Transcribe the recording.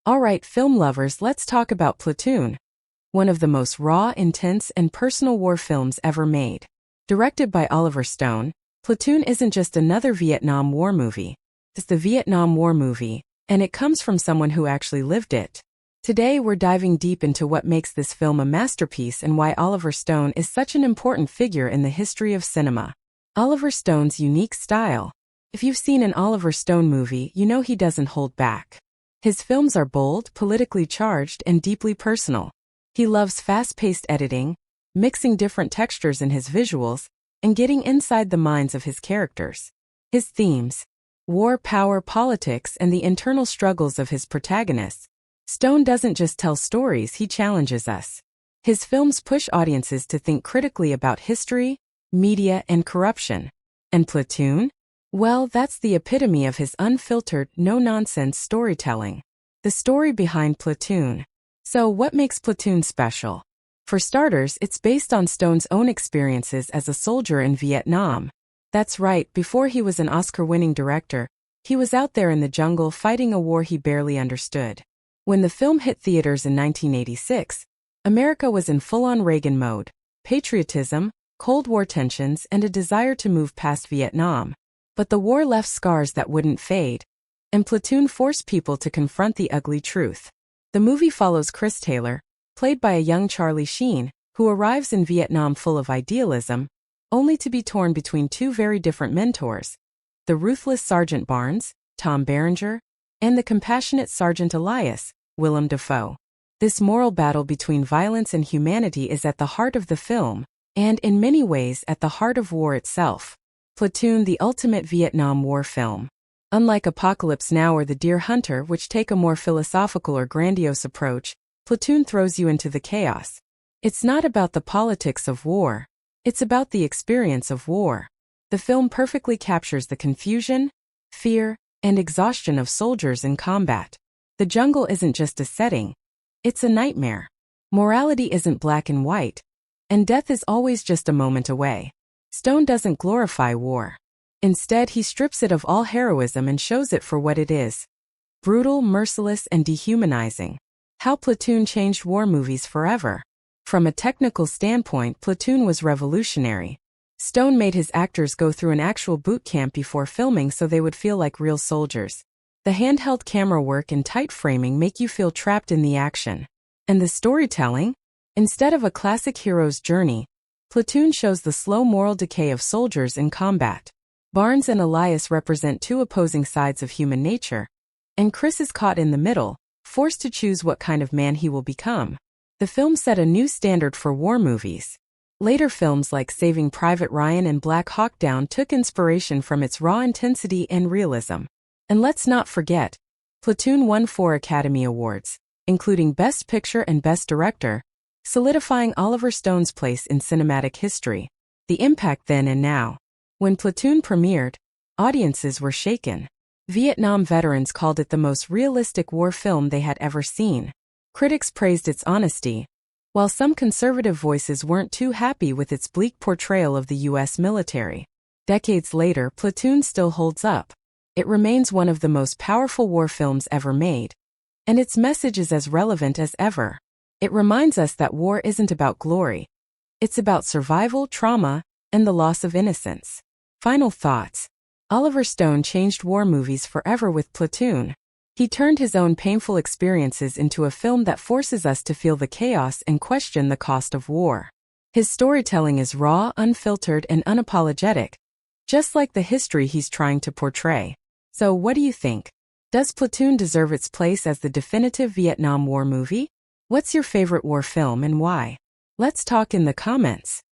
Alright, film lovers, let's talk about Platoon, one of the most raw, intense, and personal war films ever made. Directed by Oliver Stone, Platoon isn't just another Vietnam War movie. It's the Vietnam War movie, and it comes from someone who actually lived it. Today we're diving deep into what makes this film a masterpiece and why Oliver Stone is such an important figure in the history of cinema. Oliver Stone's unique style. If you've seen an Oliver Stone movie, you know he doesn't hold back. His films are bold, politically charged, and deeply personal. He loves fast-paced editing, mixing different textures in his visuals, and getting inside the minds of his characters. His themes: war, power, politics, and the internal struggles of his protagonists. Stone doesn't just tell stories, he challenges us. His films push audiences to think critically about history, media, and corruption. And Platoon? Well, that's the epitome of his unfiltered, no-nonsense storytelling. The story behind Platoon. So what makes Platoon special? For starters, it's based on Stone's own experiences as a soldier in Vietnam. That's right, before he was an Oscar-winning director, he was out there in the jungle fighting a war he barely understood. When the film hit theaters in 1986, America was in full-on Reagan mode: patriotism, Cold War tensions, and a desire to move past Vietnam. But the war left scars that wouldn't fade, and Platoon forced people to confront the ugly truth. The movie follows Chris Taylor, played by a young Charlie Sheen, who arrives in Vietnam full of idealism, only to be torn between two very different mentors: the ruthless Sergeant Barnes, Tom Berenger, and the compassionate Sergeant Elias, Willem Dafoe. This moral battle between violence and humanity is at the heart of the film, and in many ways at the heart of war itself. Platoon, the ultimate Vietnam War film. Unlike Apocalypse Now or The Deer Hunter, which take a more philosophical or grandiose approach, Platoon throws you into the chaos. It's not about the politics of war. It's about the experience of war. The film perfectly captures the confusion, fear, and exhaustion of soldiers in combat. The jungle isn't just a setting. It's a nightmare. Morality isn't black and white, and death is always just a moment away. Stone doesn't glorify war. Instead, he strips it of all heroism and shows it for what it is: brutal, merciless, and dehumanizing. How Platoon changed war movies forever. From a technical standpoint, Platoon was revolutionary. Stone made his actors go through an actual boot camp before filming so they would feel like real soldiers. The handheld camera work and tight framing make you feel trapped in the action. And the storytelling? Instead of a classic hero's journey, Platoon shows the slow moral decay of soldiers in combat. Barnes and Elias represent two opposing sides of human nature, and Chris is caught in the middle, forced to choose what kind of man he will become. The film set a new standard for war movies. Later films like Saving Private Ryan and Black Hawk Down took inspiration from its raw intensity and realism. And let's not forget, Platoon won 4 Academy Awards, including Best Picture and Best Director, solidifying Oliver Stone's place in cinematic history. The impact then and now. When Platoon premiered, audiences were shaken. Vietnam veterans called it the most realistic war film they had ever seen. Critics praised its honesty, while some conservative voices weren't too happy with its bleak portrayal of the U.S. military. Decades later, Platoon still holds up. It remains one of the most powerful war films ever made, and its message is as relevant as ever. It reminds us that war isn't about glory. It's about survival, trauma, and the loss of innocence. Final thoughts. Oliver Stone changed war movies forever with Platoon. He turned his own painful experiences into a film that forces us to feel the chaos and question the cost of war. His storytelling is raw, unfiltered, and unapologetic, just like the history he's trying to portray. So what do you think? Does Platoon deserve its place as the definitive Vietnam War movie? What's your favorite war film and why? Let's talk in the comments.